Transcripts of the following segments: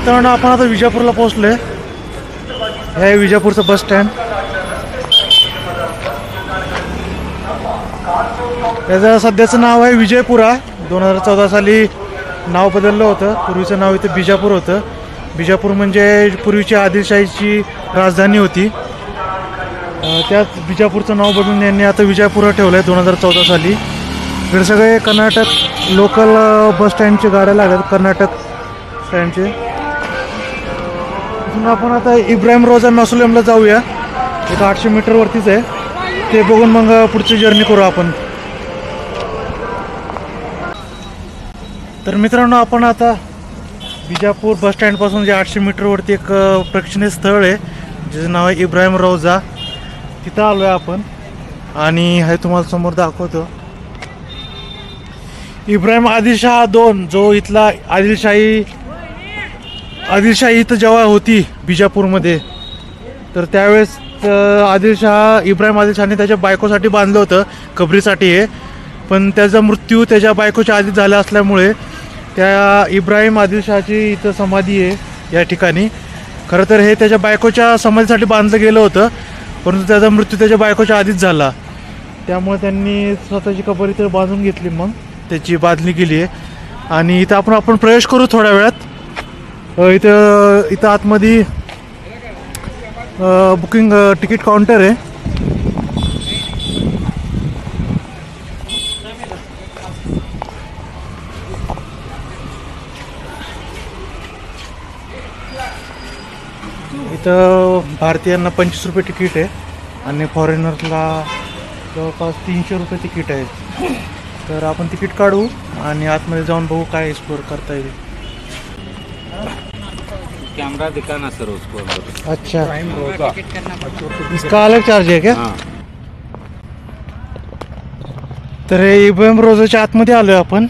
मित्रांनो आपण आता विजापूरला पोहोचलोय. हे विजापूरचं बस स्टँड. याचं सध्याचं नाव आहे विजयपुरा. 2014 साली नाव बदललं होतं. पूर्वीचं नाव इथं बिजापूर होतं. बिजापूर म्हणजे पूर्वीची आदिलशाहीची राजधानी होती. त्याच बिजापूरचं नाव बदलून यांनी आता विजयपुरा ठेवलं आहे 2014 साली. इकडे सगळे कर्नाटक लोकल बस स्टँडचे गाड्या लागतात, कर्नाटक स्टँडचे. इथून आपण आता इब्राहिम रोजा मौसोलियमला जाऊया. एक 800 मीटरवरतीच आहे. ते बघून मग पुढची जर्नी करू आपण. तर मित्रांनो आपण आता बिजापूर बस स्टँडपासून जे 800 मीटरवरती एक प्रेक्षणीय स्थळ आहे ज्याचं नाव आहे इब्राहिम रोजा, तिथं आलो आहे आपण. आणि हे तुम्हाला समोर दाखवतो. इब्राहिम आदिलशाह II जो इथला आदिलशाही इथं जेव्हा होती बिजापूरमध्ये, तर त्यावेळेस इब्राहिम आदिलशाहने त्याच्या बायकोसाठी बांधलं होतं कबरीसाठी हे. पण त्याचा मृत्यू त्याच्या बायकोच्या आधीच झाला असल्यामुळे त्या इब्राहिम आदिलशाहची इथं समाधी आहे या ठिकाणी. खरं तर हे त्याच्या बायकोच्या समाधीसाठी बांधलं गेलं होतं, परंतु त्याचा मृत्यू त्याच्या बायकोच्या आधीच झाला. त्यामुळे त्यांनी स्वतःची कबर इथं बांधून घेतली, मग त्याची बांधणी केली आहे. आणि इथं आपण प्रवेश करू थोड्या वेळात. इथं आतमध्ये बुकिंग तिकीट काउंटर आहे. इथं भारतीयांना 25 रुपये तिकीट आहे आणि फॉरेनरला जवळपास 300 रुपये तिकीट आहे. तर आपण तिकीट काढू आणि आतमध्ये जाऊन बघू काय एक्सप्लोर करता येईल. कैमरा दिखाना सर उसको. अच्छा, इसका अलग चार्ज आहे का? तर हे इब्राहिम रोजाच्या आतमध्ये आलोय आपण.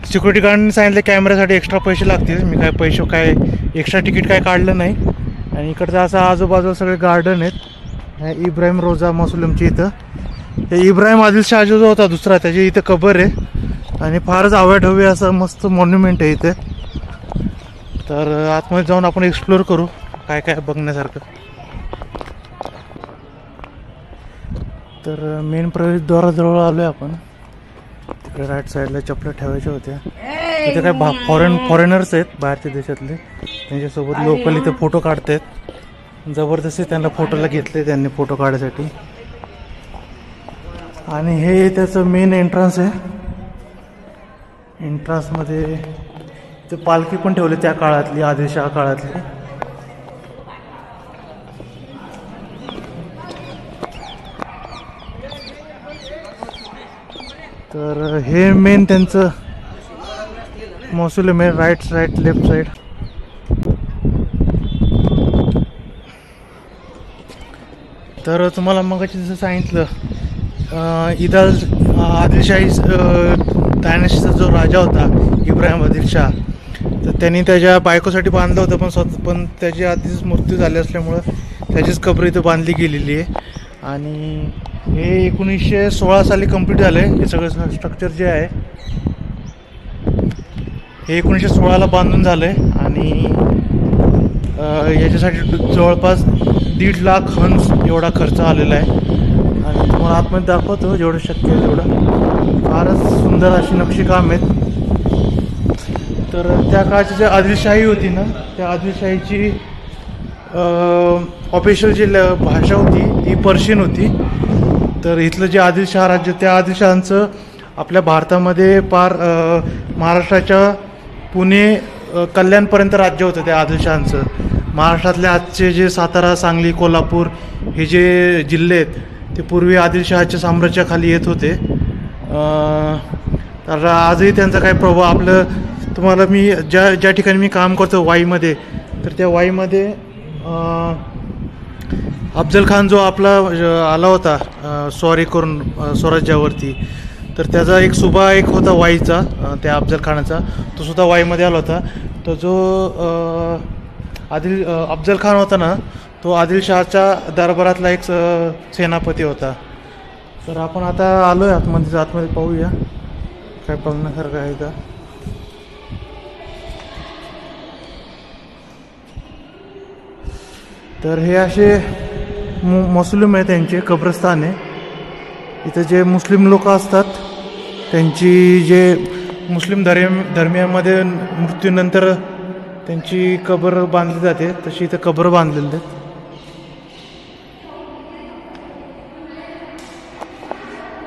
सिक्युरिटी गार्डने सांगितलं कॅमेऱ्यासाठी एक्स्ट्रा पैसे लागतील. मी काय एक्स्ट्रा तिकीट काय काढलं नाही. आणि इकडचं असं आजूबाजूला सगळे गार्डन आहेत. इब्राहिम रोजा मौसोलियमची इथं हे इब्राहिम आदिलशाह जो होता दुसरा, त्याची इथं कबर आहे आणि फारच अवाढव्य असं मस्त मॉन्युमेंट आहे इथे. तर आतमध्ये जाऊन आपण एक्सप्लोर करू काय काय बघण्यासारखं. तर मेन प्रवेशद्वाराजवळ आलो आहे आपण. तिकडे राईट साईडला चपल्या ठेवायच्या होत्या. इथे काय फॉरेनर्स आहेत बाहेरच्या देशातले, त्यांच्यासोबत लोकल इथे फोटो काढतात. जबरदस्ती त्यांना फोटोला घेतले त्यांनी फोटो काढायसाठी. आणि हे त्याचं मेन एंट्रन्स आहे. एंट्रन्समध्ये ते पालखी पण ठेवली त्या काळातली, आदिलशाह काळातली. तर हे मेन त्यांचं मौसोलियम आहे. Right side, left side. तर तुम्हाला मगाशी जसं सांगितलं, आदिलशाही डायनेस्टीचा जो राजा होता इब्राहिम आदिलशाह, तर त्यांनी त्याच्या बायकोसाठी बांधलं होतं. पण त्याची आधीच मृत्यू झाली असल्यामुळं त्याचीच कबर इथं बांधली गेलेली आहे. आणि हे 1916 साली कंप्लीट झालं आहे. हे सगळं स्ट्रक्चर जे आहे हे 1916ला बांधून झालं आहे. आणि याच्यासाठी जवळपास 1.5 लाख हंस एवढा खर्च आलेला आहे. आणि तुम्हाला आतमध्ये दाखवतो जेवढं शक्य आहे तेवढं. फारच सुंदर अशी नक्षीकाम आहेत. तर त्या काळची जी आदिलशाही होती ना, त्या आदिलशाहीची ऑफिशियल जी भाषा होती ती पर्शियन होती. तर इथलं जे आदिलशाह राज्य, त्या आदिलशहांचं आपल्या भारतामध्ये महाराष्ट्राच्या पुणे कल्याणपर्यंत राज्य होतं त्या आदिलशहांचं. महाराष्ट्रातले आजचे जे सातारा, सांगली, कोल्हापूर हे जे जिल्हे आहेत ते पूर्वी आदिलशहाच्या साम्राज्याखाली येत होते. तर आजही त्यांचा काही प्रभाव तुम्हाला मी ज्या ठिकाणी मी काम करतो वाईमध्ये, तर त्या वाईमध्ये अफजल खान जो आपला आला होता स्वारी करून स्वराज्यावरती, तर त्याचा एक सुभा होता वाईचा, त्या अफजल खानाचा, तो सुद्धा वाईमध्ये आला होता. तो जो अफजल खान होता ना, तो आदिलशहाच्या दरबारातला एक सेनापती होता. तर आपण आता आलो आहे आतमध्ये पाहूया काय बघण्यासारखं आहे का. तर हे असे मुस्लिम आहे, त्यांचे कब्रस्तान आहे. इथं जे मुस्लिम लोक असतात त्यांची जे मुस्लिम धर्मियामध्ये मृत्यूनंतर त्यांची कबर बांधली जाते, तशी इथं कबर बांधलेली आहेत.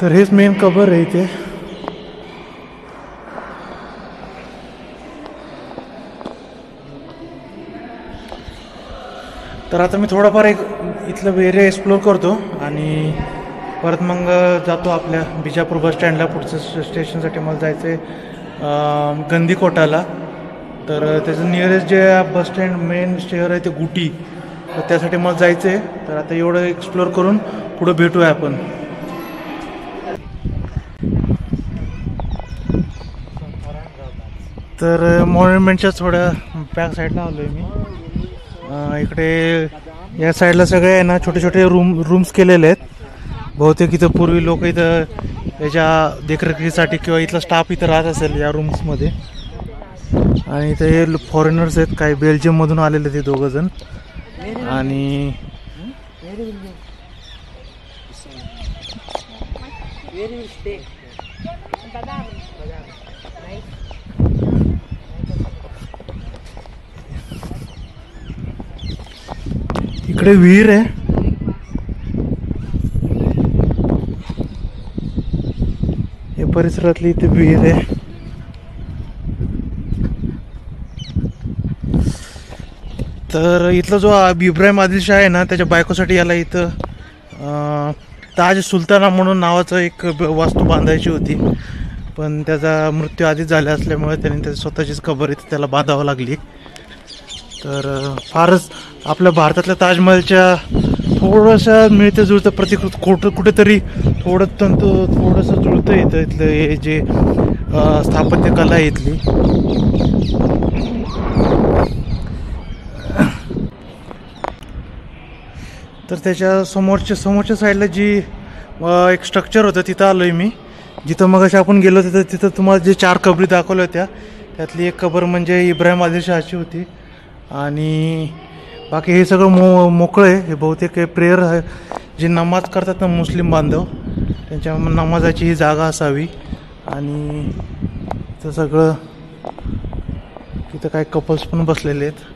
तर हेच मेन कबर आहे इथे. तर आता मी थोडाफार एक इथलं एरिया एक्सप्लोर करतो आणि परत मग जातो आपल्या बिजापूर बस स्टँडला. पुढच्या स्टेशनसाठी मला जायचं आहे गंदीकोटाला. तर त्याचं नियरेस्ट जे बस स्टँड मेन शहर आहे ते गुटी, तर त्यासाठी मला जायचं आहे. तर आता एवढं एक्सप्लोर करून पुढं भेटूया आपण. तर मॉन्युमेंटच्या थोड्या बॅक साईडला आलो आहे मी. इकडे या साईडला सगळे आहे ना छोटे छोटे रूम्स केलेले आहेत. बहुतेक इथं पूर्वी लोक इथं याच्या देखरेखीसाठी किंवा इथला स्टाफ इथं राहत असेल या रूम्समध्ये. आणि इथं हे फॉरेनर्स आहेत, काही बेल्जियममधून आलेले ते दोघंजण. आणि इकडे विहीर आहे. या परिसरातली इथे विहीर आहे. तर इथला जो इब्राहिम आदिलशाह आहे ना, त्याच्या बायकोसाठी याला इथं ताज सुलताना म्हणून नावाचं एक वास्तू बांधायची होती, पण त्याचा मृत्यू आधीच झाला असल्यामुळे त्याने त्याची स्वतःचीच कबर इथं त्याला बांधावं लागली. तर फारच आपल्या भारतातल्या ताजमहलच्या थोडंसं मिळतं जुळतं प्रतिकृत कुठेतरी थोडंसं जुळतं इथं. इथलं हे जे स्थापत्यकला आहे इथली. तर त्याच्या समोरच्या साईडला जी एक स्ट्रक्चर होतं तिथं आलो आहे मी, जिथं मग आपण गेलो होतो. तिथं तुम्हाला जे 4 कबरी दाखवल्या होत्या त्यातली एक कबर म्हणजे इब्राहिम आदिलशहाची होती. आणि बाकी हे सगळं मोकळं आहे. हे बहुतेक प्रेयर आहे, जे नमाज करतात ना मुस्लिम बांधव, त्यांच्या नमाजाची ही जागा असावी. आणि इथं सगळं तिथं काही कपल्स पण बसलेले आहेत.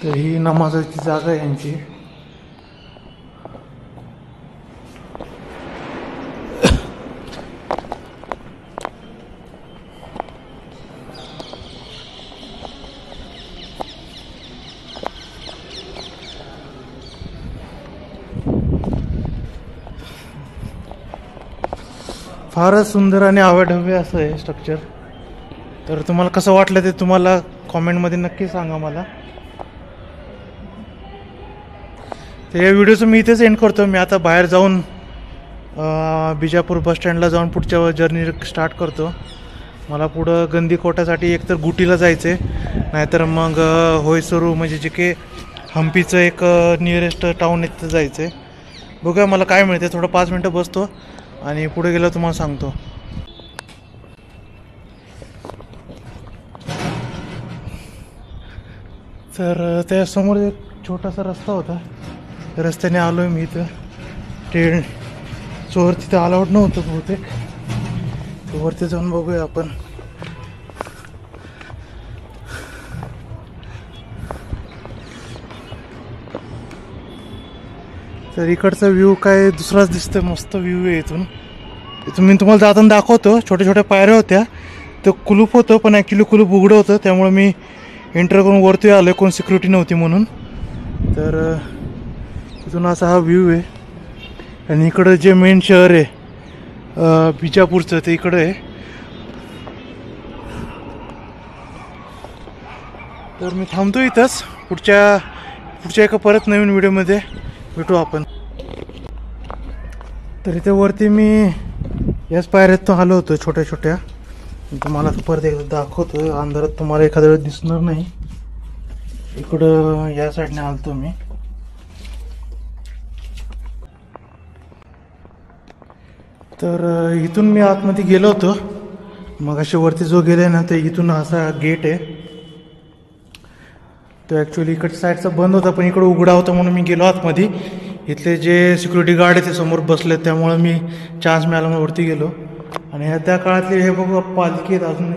तर ही नमाजाची जागा आहे यांची. फारच सुंदर आणि आवाढव्य असं आहे स्ट्रक्चर. तर तुम्हाला कसं वाटलं ते तुम्हाला कॉमेंटमध्ये नक्की सांगा मला. तर या व्हिडिओचं मी इथेच एंड करतो. मी आता बाहेर जाऊन बिजापूर बस स्टँडला जाऊन पुढच्या जर्नी स्टार्ट करतो. मला पुढं गंदीकोटासाठी एकतर गुटीला जायचं आहे, नाहीतर मग होयसरू म्हणजे जे की हम्पीचं एक नियरेस्ट टाऊन आहे तिथं जायचं आहे. बघूया मला काय मिळते. थोडं 5 मिनटं बसतो आणि पुढे गेलो तुम्हाला सांगतो. तर त्यासमोर एक छोटासा रस्ता होता, त्या रस्त्याने आलो आहे मी. इथं ट्रेन चोर तिथं अलाउड नव्हतं बहुतेक. वरती जाऊन बघूया आपण. तर इकडचा व्ह्यू काय दुसराच दिसतोय, मस्त व्ह्यू आहे इथून. मी तुम्हाला जाताना दाखवतो. छोट्या छोट्या पायऱ्या होत्या, तो कुलूप होतं, पण ॲक्च्युली कुलूप उघडं होतं, त्यामुळे मी एंटर करून वरती आलो, कोण सिक्युरिटी नव्हती म्हणून. तर इथून असा हा व्ह्यू आहे. आणि इकडं जे मेन शहर आहे बिजापूरचं ते इकडं आहे. तर मी थांबतो इथंच. पुढच्या एका परत नवीन व्हिडिओमध्ये भेटू आपण. तर इथे वरती मी याच पायऱ्यात आलो होतो छोट्या छोट्या. तुम्हाला परत एकदा दाखवतो. अंधारात तुम्हाला एखाद्या वेळेस दिसणार नाही. इकडं या साईडने आलतो मी. तर इथून मी आतमध्ये गेलो होतो मग अशी वरती जो गेले ना ते इथून असा गेट आहे. तो ॲक्च्युली इकडच्या साईडचा बंद होता पण इकडं उघडा होता म्हणून मी गेलो आतमध्ये. इथले जे सिक्युरिटी गार्ड आहे ते समोर बसले त्यामुळं मी चान्स मिळाला म्हणून वरती गेलो. आणि ह्या त्या काळातले हे बघू पालखी आहेत अजून.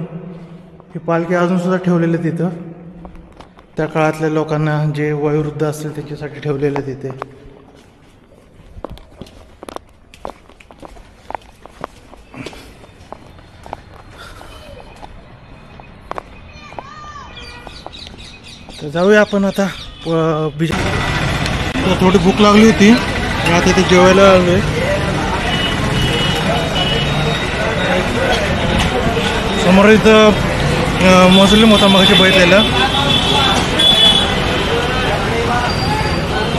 ही पालखी अजूनसुद्धा ठेवलेले तिथं. त्या काळातल्या लोकांना जे वयोवृद्ध असतील त्यांच्यासाठी ठेवलेलं तिथे. तर जाऊया आपण आता थोडी भूक लागली होती मी आता इथे जेवायला आलोय. समोर इथं मुस्लिम होता मगाशी बघितलेलं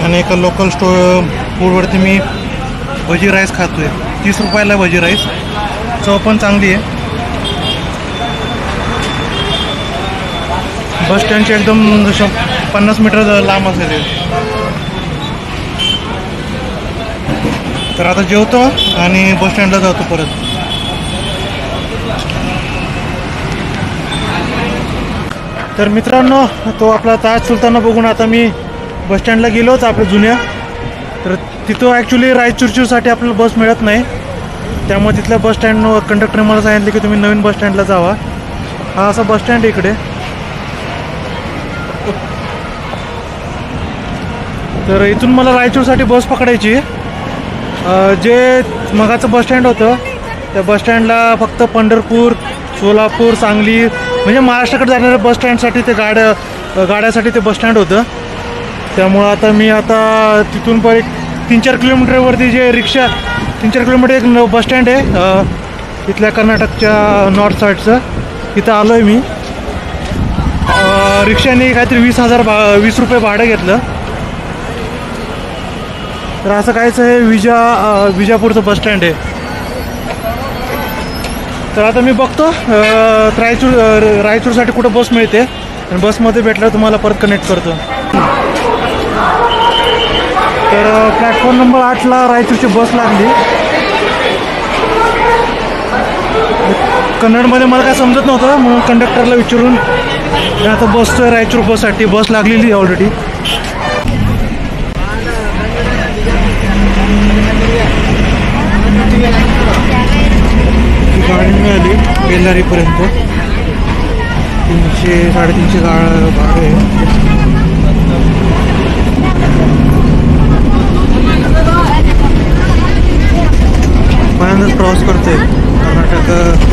आणि एका लोकल फूडवरती मी भजी राईस खातोय. 30 रुपयाला भजी राईस. चव पण चांगली आहे. बस स्टँडच्या एकदम 50 मीटर लांब असेल. तर आता जेवतो आणि बस स्टँडला जातो परत. तर मित्रांनो तो आपला ताज सुलताना बघून आता मी बस स्टँडला गेलोच आपल्या जुन्या. तर तिथं ॲक्च्युली रायचूरसाठी आपल्याला बस मिळत नाही. त्यामुळे तिथल्या बस स्टँड कंडक्टरने मला सांगितलं की तुम्ही नवीन बस स्टँडला जावा. हा असा बस स्टँड इकडे. तर इथून मला रायचूरसाठी बस पकडायची. जे मगाचं बस स्टँड होतं त्या बस स्टँडला फक्त पंढरपूर, सोलापूर, सांगली म्हणजे महाराष्ट्राकडे जाणाऱ्या बस स्टँडसाठी ते गाड्यासाठी ते बस स्टँड होतं. त्यामुळं आता तिथून पण एक 3-4 किलोमीटरवरती जे रिक्षा 3-4 किलोमीटर एक बस स्टँड आहे इथल्या कर्नाटकच्या नॉर्थ साईडचं. तिथं आलो आहे मी. रिक्षाने काहीतरी 20 रुपये भाडं घेतलं. तर असं कायचं हे विजापूरचं बस स्टँड आहे. तर आता मी बघतो रायचूरसाठी कुठं बस मिळते आणि बसमध्ये भेटल्यावर तुम्हाला परत कनेक्ट करतो. तर प्लॅटफॉर्म नंबर 8ला रायचूरची बस लागली. कन्नडमध्ये मला काय समजत नव्हतं म्हणून कंडक्टरला विचारून आता बसतोय रायचूर बससाठी. बस लागलेली ऑलरेडी. गाडी मिळाली बेल्लारीपर्यंत. 300-350 भाडं आहे. पहिल्यांदाच प्रवास करतोय कर्नाटक